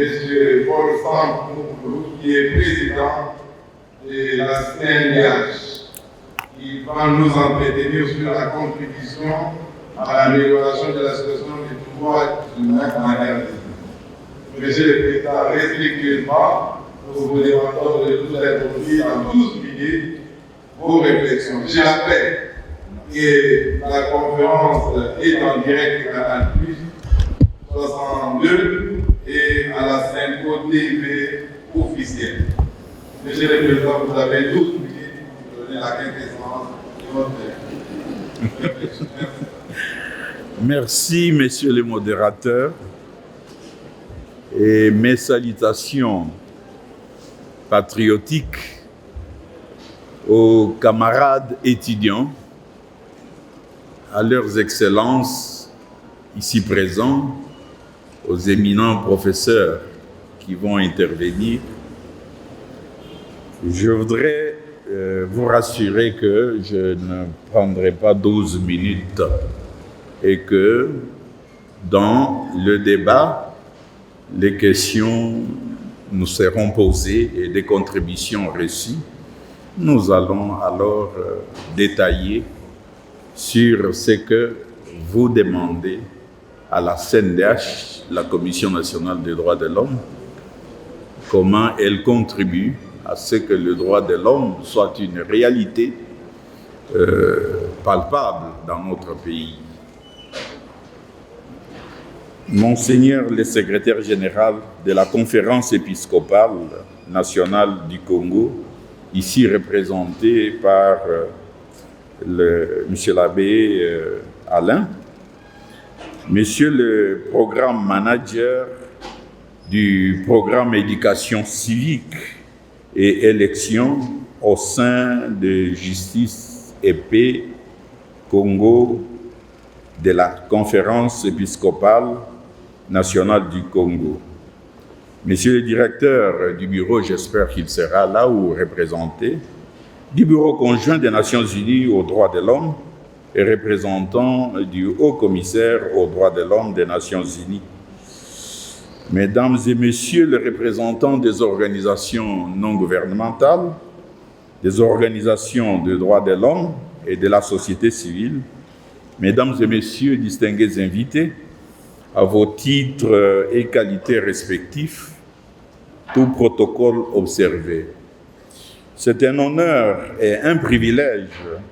M. Paul Sampou, qui est président de la CNDH, qui va nous entretenir sur la contribution à l'amélioration de la situation des droits humains en RDC. Monsieur le Président, respectueusement, nous vous demandons de nous introduire en 12 minutes vos réflexions. Je rappelle que la conférence est en direct à Canal 62 et à la Synco TV officielle. Monsieur le Président, vous avez 12 minutes pour donner la quintessence de votre réflexion. Merci, messieurs les modérateurs, et mes salutations patriotiques aux camarades étudiants, à leurs excellences ici présents, aux éminents professeurs qui vont intervenir. Je voudrais vous rassurer que je ne prendrai pas 12 minutes et que dans le débat, les questions nous seront posées et des contributions reçues. Nous allons alors détailler sur ce que vous demandez à la CNDH, la Commission nationale des droits de l'homme, comment elle contribue à ce que le droit de l'homme soit une réalité palpable dans notre pays. Monseigneur le secrétaire général de la Conférence épiscopale nationale du Congo, ici représenté par monsieur l'abbé Alain, monsieur le programme manager du programme éducation civique et élection au sein de Justice et Paix Congo de la Conférence épiscopale nationale du Congo. Monsieur le directeur du bureau, j'espère qu'il sera là ou représenté, du bureau conjoint des Nations Unies aux droits de l'homme et représentant du haut commissaire aux droits de l'homme des Nations Unies. Mesdames et messieurs les représentants des organisations non gouvernementales, des organisations de droits de l'homme et de la société civile, mesdames et messieurs distingués invités, à vos titres et qualités respectifs, tout protocole observé. C'est un honneur et un privilège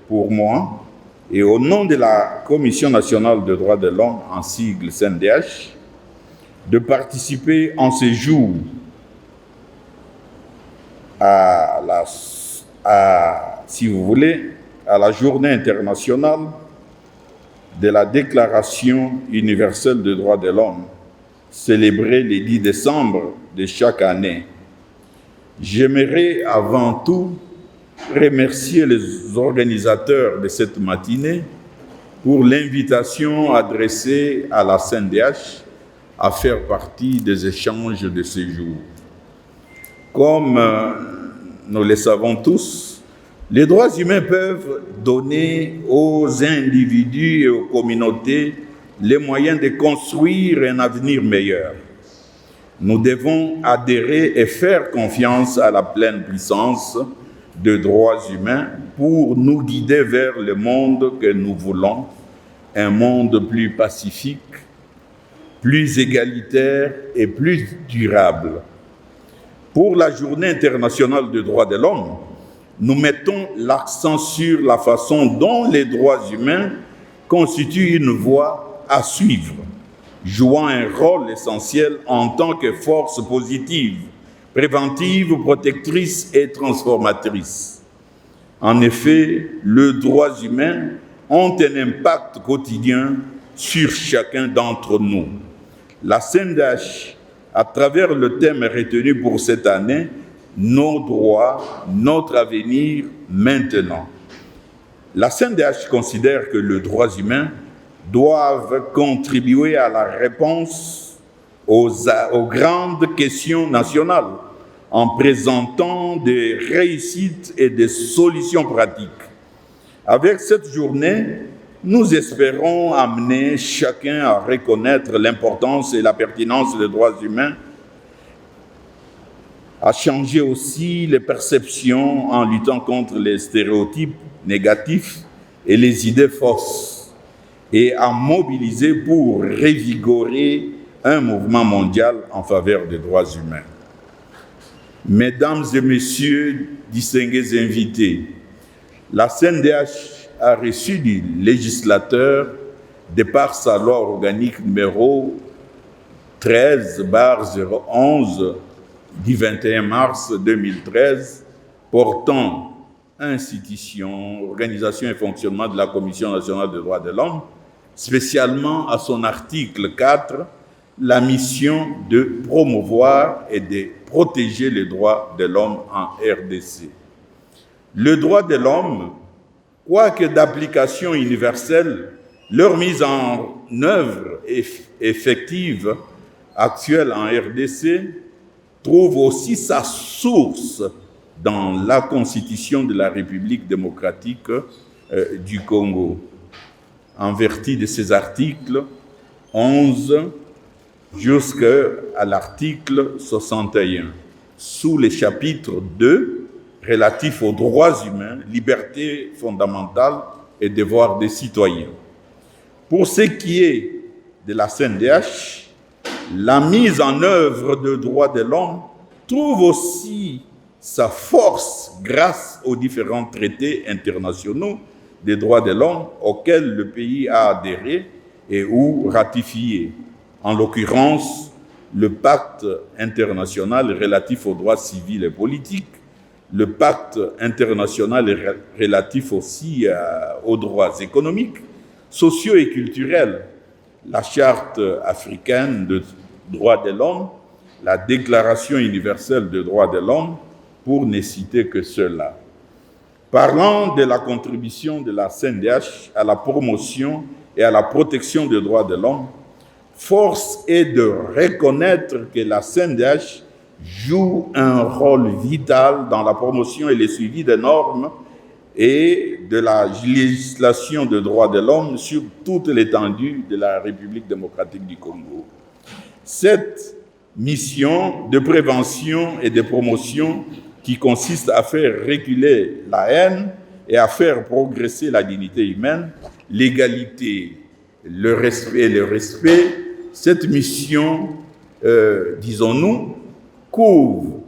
pour moi, et au nom de la Commission nationale des droits de l'homme, en sigle CNDH, de participer en ce jour si vous voulez, à la journée internationale de la Déclaration universelle des droits de l'homme, célébrée le 10 décembre de chaque année. J'aimerais avant tout remercier les organisateurs de cette matinée pour l'invitation adressée à la CNDH à faire partie des échanges de ce jour. Comme nous le savons tous, les droits humains peuvent donner aux individus et aux communautés les moyens de construire un avenir meilleur. Nous devons adhérer et faire confiance à la pleine puissance des droits humains pour nous guider vers le monde que nous voulons, un monde plus pacifique, plus égalitaire et plus durable. Pour la Journée internationale des droits de l'homme, nous mettons l'accent sur la façon dont les droits humains constituent une voie à suivre, jouant un rôle essentiel en tant que force positive, préventive, protectrice et transformatrice. En effet, les droits humains ont un impact quotidien sur chacun d'entre nous. La CNDH, à travers le thème retenu pour cette année, nos droits, notre avenir maintenant. La CNDH considère que les droits humains doivent contribuer à la réponse aux grandes questions nationales en présentant des réussites et des solutions pratiques. Avec cette journée, nous espérons amener chacun à reconnaître l'importance et la pertinence des droits humains à changer aussi les perceptions en luttant contre les stéréotypes négatifs et les idées fausses, et à mobiliser pour revigorer un mouvement mondial en faveur des droits humains. Mesdames et messieurs, distingués invités, la CNDH a reçu du législateur, de par sa loi organique numéro 13/011 du 21 mars 2013 portant institution, organisation et fonctionnement de la Commission nationale des droits de l'homme, spécialement à son article 4, la mission de promouvoir et de protéger les droits de l'homme en RDC. Le droit de l'homme, quoique d'application universelle, leur mise en œuvre effective actuelle en RDC trouve aussi sa source dans la Constitution de la République démocratique du Congo. En vertu de ces articles 11 jusqu'à l'article 61, sous le chapitre 2 relatif aux droits humains, libertés fondamentales et devoirs des citoyens. Pour ce qui est de la CNDH, la mise en œuvre des droits de l'homme trouve aussi sa force grâce aux différents traités internationaux des droits de l'homme auxquels le pays a adhéré et ou ratifié. En l'occurrence, le pacte international relatif aux droits civils et politiques, le pacte international relatif aussi aux droits économiques, sociaux et culturels, la charte africaine des droits de l'homme, la déclaration universelle des droits de l'homme, pour ne citer que cela. Parlant de la contribution de la CNDH à la promotion et à la protection des droits de l'homme, force est de reconnaître que la CNDH joue un rôle vital dans la promotion et le suivi des normes et de la législation des droits de l'homme sur toute l'étendue de la République démocratique du Congo. Cette mission de prévention et de promotion qui consiste à faire reculer la haine et à faire progresser la dignité humaine, l'égalité, le respect, cette mission, disons-nous, couvre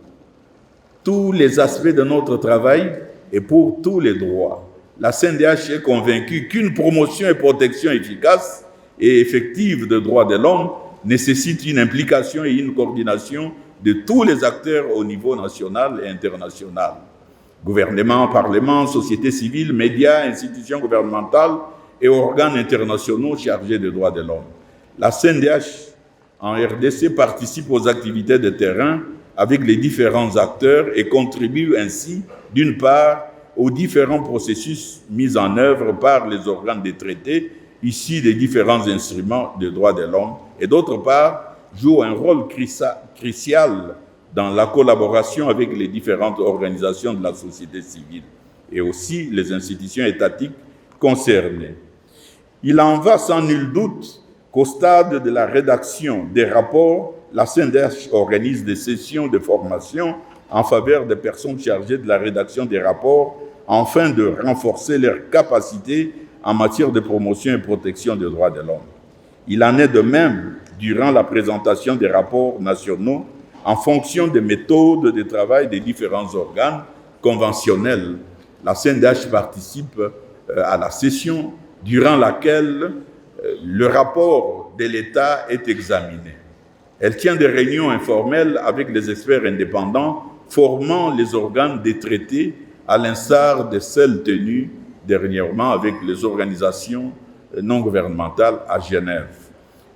tous les aspects de notre travail et pour tous les droits. La CNDH est convaincue qu'une promotion et protection efficace et effective des droits de l'homme nécessite une implication et une coordination de tous les acteurs au niveau national et international. Gouvernement, parlement, société civile, médias, institutions gouvernementales et organes internationaux chargés des droits de l'homme. La CNDH en RDC participe aux activités de terrain avec les différents acteurs et contribue ainsi, d'une part, aux différents processus mis en œuvre par les organes des traités issus des différents instruments de droits de l'homme, et d'autre part, joue un rôle crucial dans la collaboration avec les différentes organisations de la société civile et aussi les institutions étatiques concernées. Il en va sans nul doute qu'au stade de la rédaction des rapports, la CNDH organise des sessions de formation en faveur des personnes chargées de la rédaction des rapports afin de renforcer leurs capacités en matière de promotion et protection des droits de l'homme. Il en est de même durant la présentation des rapports nationaux en fonction des méthodes de travail des différents organes conventionnels. La CNDH participe à la session durant laquelle le rapport de l'État est examiné. Elle tient des réunions informelles avec les experts indépendants formant les organes des traités, à l'instar de celles tenues dernièrement avec les organisations non gouvernementales à Genève.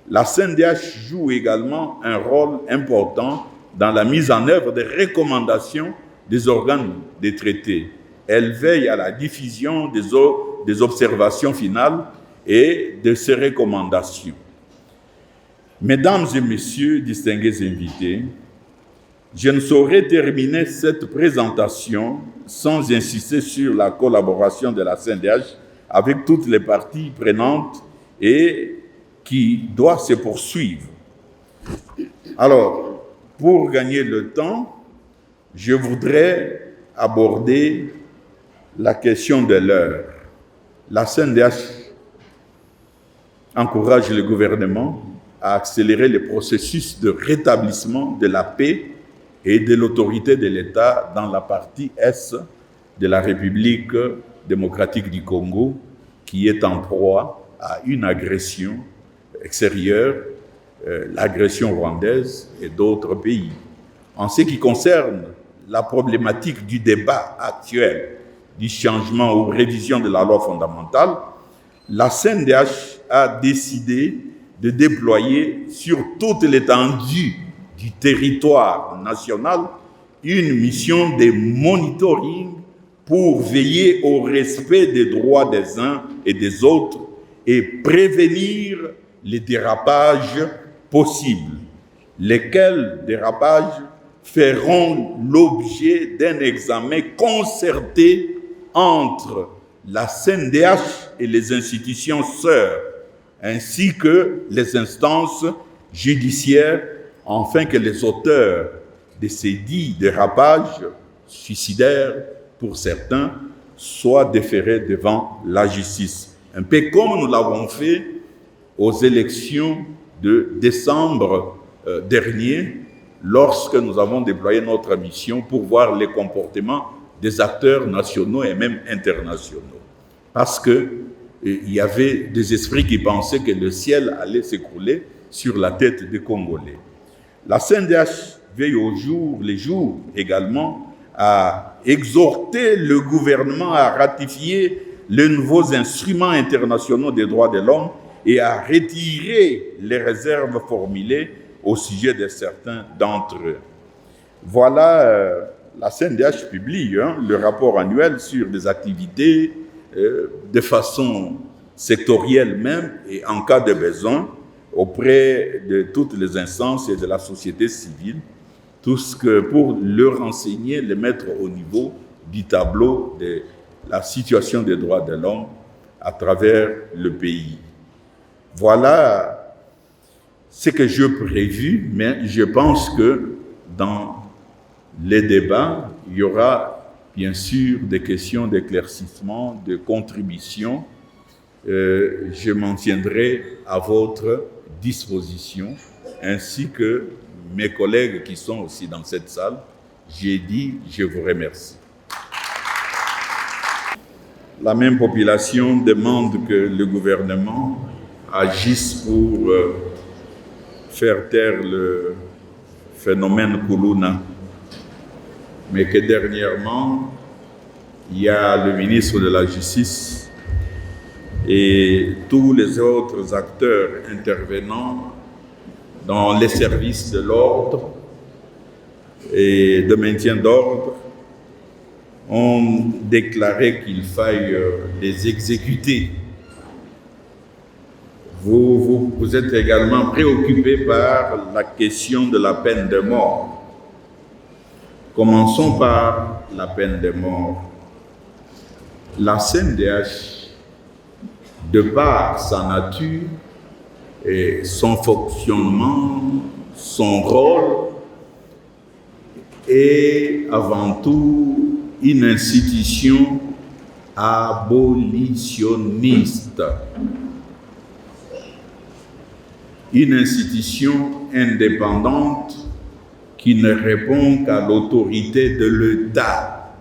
La CNDH joue également un rôle important dans la mise en œuvre des recommandations des organes des traités. Elle veille à la diffusion des observations finales et de ces recommandations. Mesdames et messieurs, distingués invités, je ne saurais terminer cette présentation sans insister sur la collaboration de la CNDH avec toutes les parties prenantes et qui doit se poursuivre. Alors, pour gagner le temps, je voudrais aborder la question de l'heure. La CNDH encourage le gouvernement à accélérer le processus de rétablissement de la paix et de l'autorité de l'État dans la partie Est de la République démocratique du Congo, qui est en proie à une agression extérieure, l'agression rwandaise et d'autres pays. En ce qui concerne la problématique du débat actuel, du changement ou révision de la loi fondamentale, la CNDH a décidé de déployer sur toute l'étendue du territoire national une mission de monitoring pour veiller au respect des droits des uns et des autres et prévenir les dérapages possibles, lesquels dérapages feront l'objet d'un examen concerté entre la CNDH et les institutions sœurs, ainsi que les instances judiciaires, afin que les auteurs de ces dits dérapages suicidaires, pour certains, soient déférés devant la justice. Un peu comme nous l'avons fait aux élections de décembre dernier, lorsque nous avons déployé notre mission pour voir les comportements des acteurs nationaux et même internationaux. Parce qu'il y avait des esprits qui pensaient que le ciel allait s'écrouler sur la tête des Congolais. La CNDH veille les jours également à exhorter le gouvernement à ratifier les nouveaux instruments internationaux des droits de l'homme et à retirer les réserves formulées au sujet de certains d'entre eux. Voilà, la CNDH publie le rapport annuel sur des activités de façon sectorielle même et en cas de besoin auprès de toutes les instances et de la société civile, tout ce que pour leur enseigner, les mettre au niveau du tableau de la situation des droits de l'homme à travers le pays. Voilà ce que j'ai prévu, mais je pense que dans les débats, il y aura bien sûr des questions d'éclaircissement, de contribution. Je m'en tiendrai à votre disposition, ainsi que mes collègues qui sont aussi dans cette salle. J'ai dit, je vous remercie. La même population demande que le gouvernement agisse pour faire taire le phénomène Kuluna, mais que dernièrement, il y a le ministre de la Justice et tous les autres acteurs intervenants dans les services de l'ordre et de maintien d'ordre ont déclaré qu'il faille les exécuter. Vous êtes également préoccupé par la question de la peine de mort. Commençons par la peine de mort. La CNDH, de par sa nature et son fonctionnement, son rôle, est avant tout une institution abolitionniste. Une institution indépendante qui ne répond qu'à l'autorité de l'État.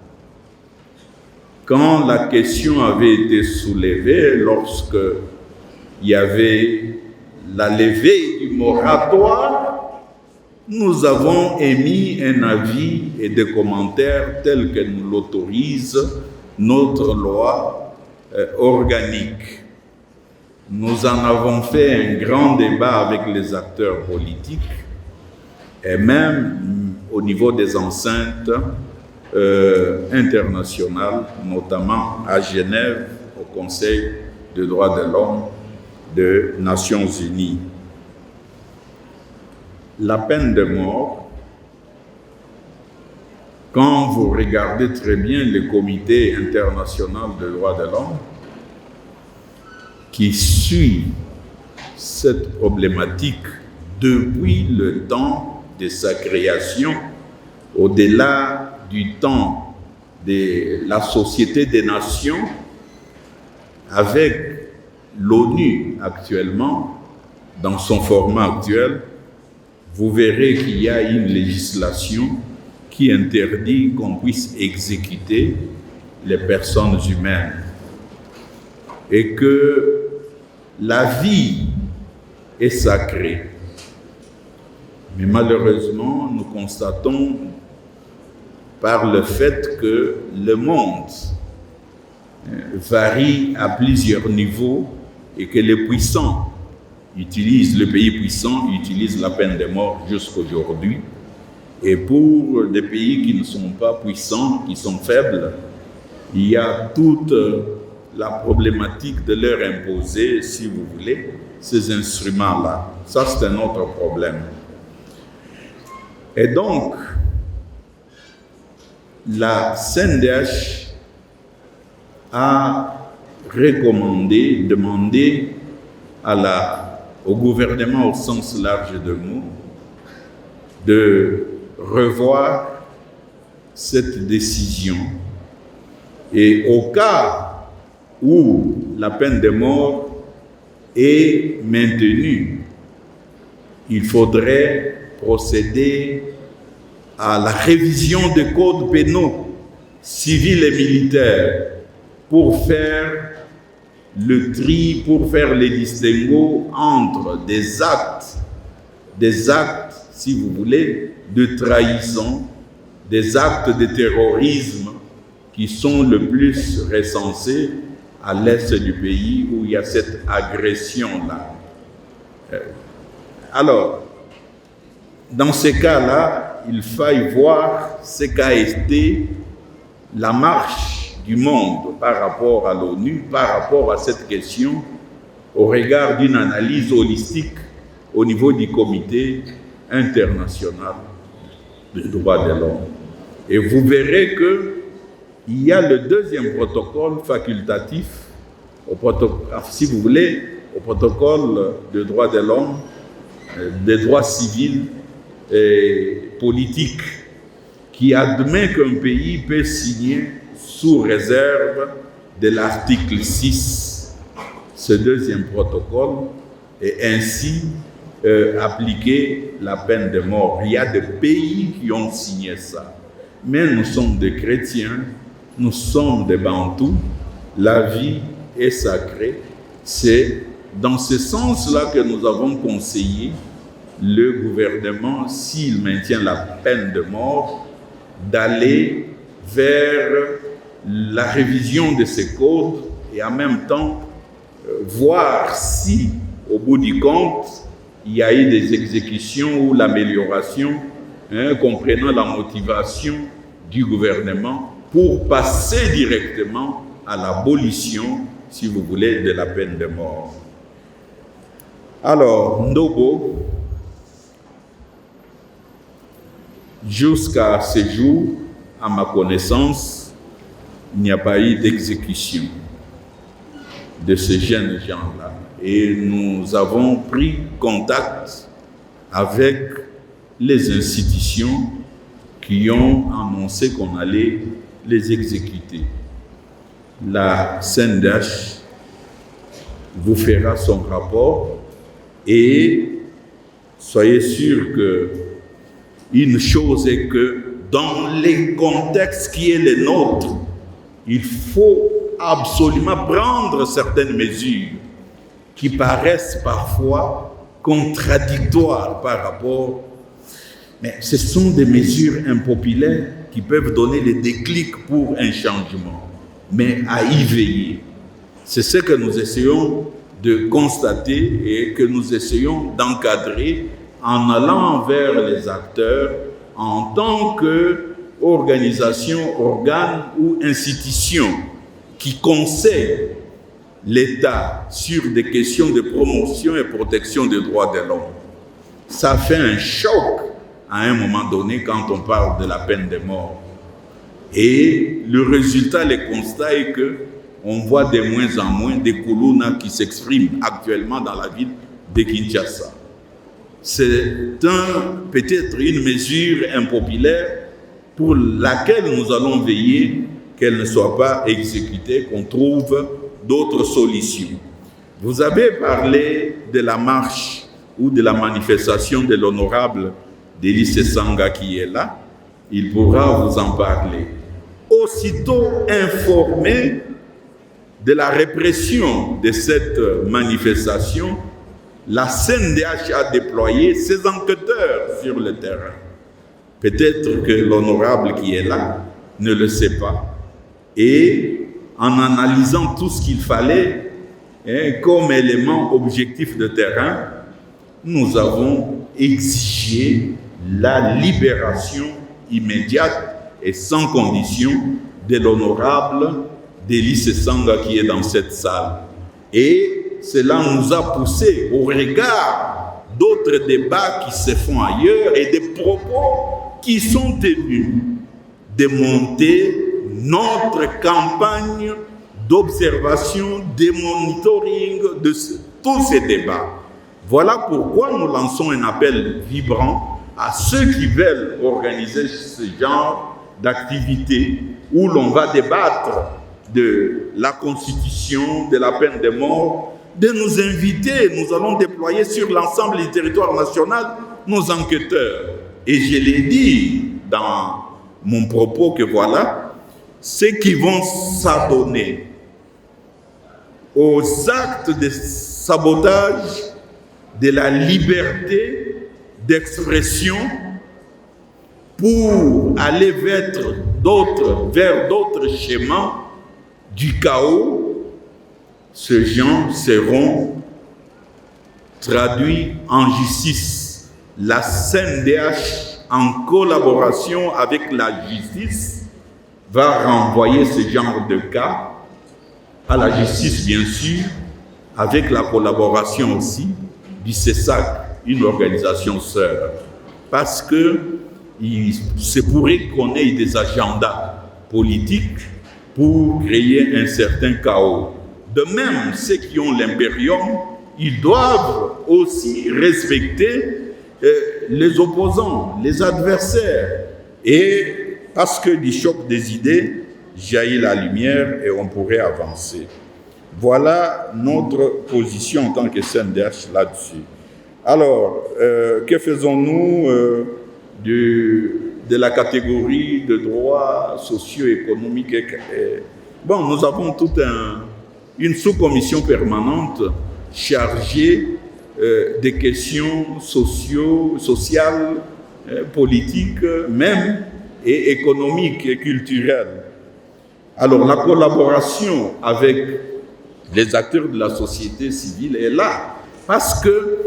Quand la question avait été soulevée, lorsque il y avait la levée du moratoire, nous avons émis un avis et des commentaires tels que nous l'autorise notre loi organique. Nous en avons fait un grand débat avec les acteurs politiques et même au niveau des enceintes internationales, notamment à Genève, au Conseil des droits de l'homme des Nations Unies. La peine de mort, quand vous regardez très bien le Comité international des droits de l'homme, qui suit cette problématique depuis le temps de sa création, au-delà du temps de la Société des Nations avec l'ONU actuellement, dans son format actuel, vous verrez qu'il y a une législation qui interdit qu'on puisse exécuter les personnes humaines et que la vie est sacrée. Mais malheureusement, nous constatons par le fait que le monde varie à plusieurs niveaux et que les puissants utilisent, le pays puissant utilise la peine de mort jusqu'aujourd'hui. Et pour des pays qui ne sont pas puissants, qui sont faibles, il y a toute la problématique de leur imposer, si vous voulez, ces instruments-là. Ça, c'est un autre problème. Et donc, la CNDH a recommandé, demandé au gouvernement au sens large de mot de revoir cette décision. Et au cas où la peine de mort est maintenue, il faudrait procéder à la révision des codes pénaux civils et militaires pour faire le tri, pour faire les distinguos entre des actes, si vous voulez, de trahison, des actes de terrorisme qui sont le plus recensés à l'est du pays où il y a cette agression-là. Alors, dans ces cas-là, il faille voir ce qu'a été la marche du monde par rapport à l'ONU, par rapport à cette question, au regard d'une analyse holistique au niveau du comité international des droits de l'homme. Et vous verrez qu'il y a le deuxième protocole facultatif, si vous voulez, au protocole des droits de l'homme, des droits civils et politiques, qui admet qu'un pays peut signer sous réserve de l'article 6, ce deuxième protocole, et ainsi appliquer la peine de mort. Il y a des pays qui ont signé ça. Mais nous sommes des chrétiens, nous sommes des bantous, la vie est sacrée. C'est dans ce sens-là que nous avons conseillé le gouvernement, s'il maintient la peine de mort, d'aller vers la révision de ces codes et en même temps voir si, au bout du compte, il y a eu des exécutions ou l'amélioration, comprenant la motivation du gouvernement pour passer directement à l'abolition, si vous voulez, de la peine de mort. Alors, Ndobo, jusqu'à ce jour, à ma connaissance, il n'y a pas eu d'exécution de ces jeunes gens-là. Et nous avons pris contact avec les institutions qui ont annoncé qu'on allait les exécuter. La CNDH vous fera son rapport et soyez sûr que une chose est que dans les contextes qui est le nôtre, il faut absolument prendre certaines mesures qui paraissent parfois contradictoires par rapport, mais ce sont des mesures impopulaires qui peuvent donner le déclic pour un changement, mais à y veiller. C'est ce que nous essayons de constater et que nous essayons d'encadrer en allant vers les acteurs en tant qu'organisation, organe ou institution qui conseille l'État sur des questions de promotion et protection des droits de l'homme. Ça fait un choc à un moment donné quand on parle de la peine de mort. Et le résultat, le constat est qu'on voit de moins en moins des Koulouna qui s'expriment actuellement dans la ville de Kinshasa. C'est peut-être une mesure impopulaire pour laquelle nous allons veiller qu'elle ne soit pas exécutée, qu'on trouve d'autres solutions. Vous avez parlé de la marche ou de la manifestation de l'honorable Délice Sanga qui est là. Il pourra vous en parler. Aussitôt informé de la répression de cette manifestation, la CNDH a déployé ses enquêteurs sur le terrain. Peut-être que l'honorable qui est là ne le sait pas. Et en analysant tout ce qu'il fallait comme élément objectif de terrain, nous avons exigé la libération immédiate et sans condition de l'honorable Délice Sanga qui est dans cette salle. Et cela nous a poussé au regard d'autres débats qui se font ailleurs et des propos qui sont tenus de monter notre campagne d'observation, de monitoring de tous ces débats. Voilà pourquoi nous lançons un appel vibrant à ceux qui veulent organiser ce genre d'activité où l'on va débattre de la Constitution, de la peine de mort, de nous inviter. Nous allons déployer sur l'ensemble du territoire national nos enquêteurs. Et je l'ai dit dans mon propos que voilà, ceux qui vont s'adonner aux actes de sabotage de la liberté d'expression pour aller vers d'autres schémas du chaos, ces gens seront traduits en justice. La CNDH, en collaboration avec la justice, va renvoyer ce genre de cas à la justice, bien sûr, avec la collaboration aussi du CESAC, une organisation sœur. Parce que c'est pourrait qu'on ait des agendas politiques pour créer un certain chaos. De même, ceux qui ont l'impérium, ils doivent aussi respecter les opposants, les adversaires. Et parce que du choc des idées jaillit la lumière et on pourrait avancer. Voilà notre position en tant que CNDH là-dessus. Alors, que faisons-nous de la catégorie de droits socio-économiques? Bon, nous avons toute une sous-commission permanente chargée des questions sociales, politiques, même, et économiques et culturelles. Alors, la collaboration avec les acteurs de la société civile est là, parce que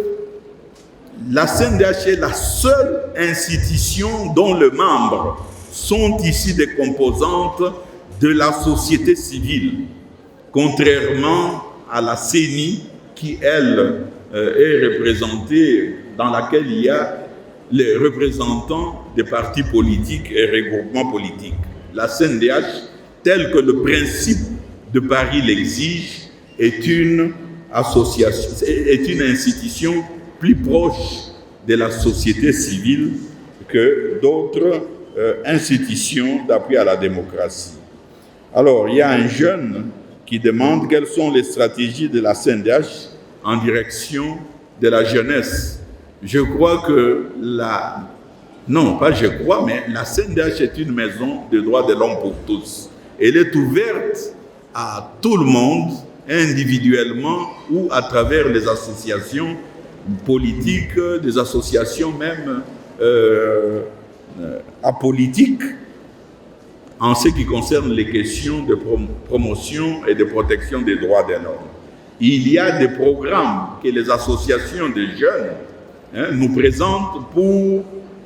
la CNDH est la seule institution dont les membres sont ici des composantes de la société civile, contrairement à la CENI qui, elle, est représentée, dans laquelle il y a les représentants des partis politiques et regroupements politiques. La CNDH, tel que le principe de Paris l'exige, est une association, est une institution plus proche de la société civile que d'autres institutions d'appui à la démocratie. Alors, il y a un jeune qui demande quelles sont les stratégies de la CNDH en direction de la jeunesse. Je crois que non, pas je crois, mais la CNDH est une maison de droits de l'homme pour tous. Elle est ouverte à tout le monde, individuellement ou à travers les associations politiques, des associations même apolitiques, en ce qui concerne les questions de promotion et de protection des droits de l'homme. Il y a des programmes que les associations de jeunes nous présentent pour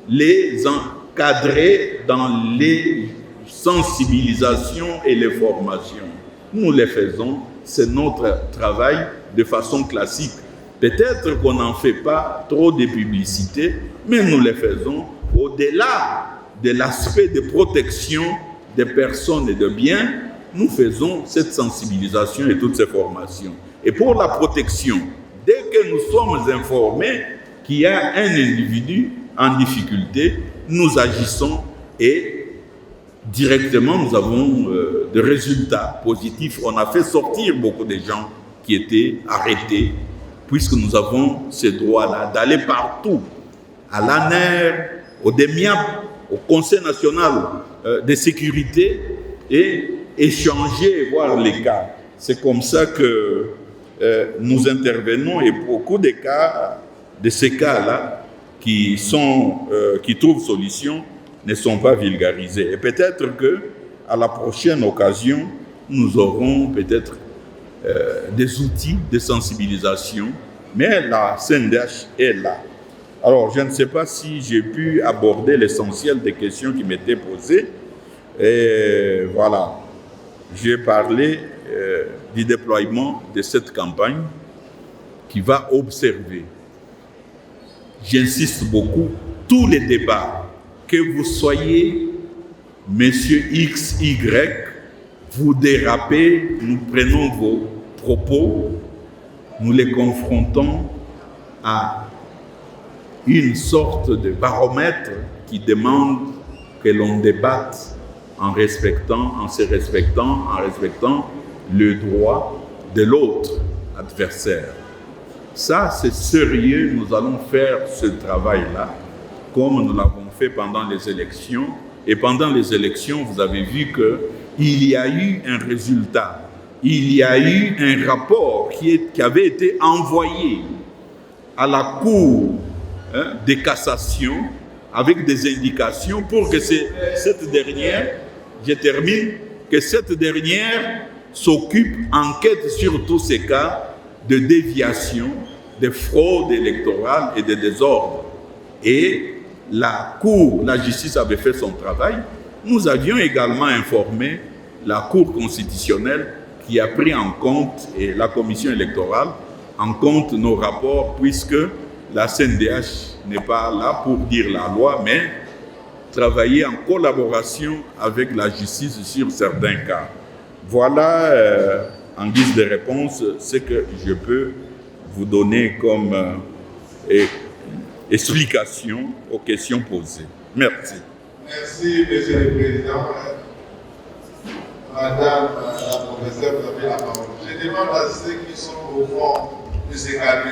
les encadrer dans les sensibilisations et les formations. Nous les faisons, c'est notre travail de façon classique. Peut-être qu'on n'en fait pas trop de publicité, mais nous les faisons au-delà de l'aspect de protection des personnes et de biens. Nous faisons cette sensibilisation et toutes ces formations. Et pour la protection, dès que nous sommes informés qu'il y a un individu en difficulté, nous agissons et directement, nous avons des résultats positifs. On a fait sortir beaucoup de gens qui étaient arrêtés, puisque nous avons ce droit-là d'aller partout, à l'ANER, au DEMIAP, au Conseil national de sécurité, et échanger et voir les cas. C'est comme ça que nous intervenons, et beaucoup de cas, de ces cas-là, qui trouvent solution, ne sont pas vulgarisés. Et peut-être que à la prochaine occasion, nous aurons peut-être des outils de sensibilisation, mais la CNDH est là. Alors, je ne sais pas si j'ai pu aborder l'essentiel des questions qui m'étaient posées. Et voilà, j'ai parlé du déploiement de cette campagne qui va observer. J'insiste beaucoup, tous les débats, que vous soyez Monsieur X, Y, vous dérapez, nous prenons vos propos, nous les confrontons à une sorte de baromètre qui demande que l'on débatte en se respectant le droit de l'autre adversaire. Ça, c'est sérieux, nous allons faire ce travail-là, comme nous l'avons fait pendant les élections. Et pendant les élections, vous avez vu qu'il y a eu un résultat. Il y a eu un rapport qui avait été envoyé à la Cour de cassation avec des indications pour que cette dernière, je termine, que cette dernière s'occupe, enquête sur tous ces cas de déviation, de fraude électorale et de désordre. Et la Cour, la justice avait fait son travail. Nous avions également informé la Cour constitutionnelle qui a pris en compte, et la commission électorale, en compte nos rapports, puisque la CNDH n'est pas là pour dire la loi, mais travailler en collaboration avec la justice sur certains cas. Voilà, en guise de réponse, ce que je peux vous donner comme explication aux questions posées. Merci. Merci, Monsieur le Président. Madame la professeure, vous avez la parole. Je demande à ceux qui sont au fond de ces cabinets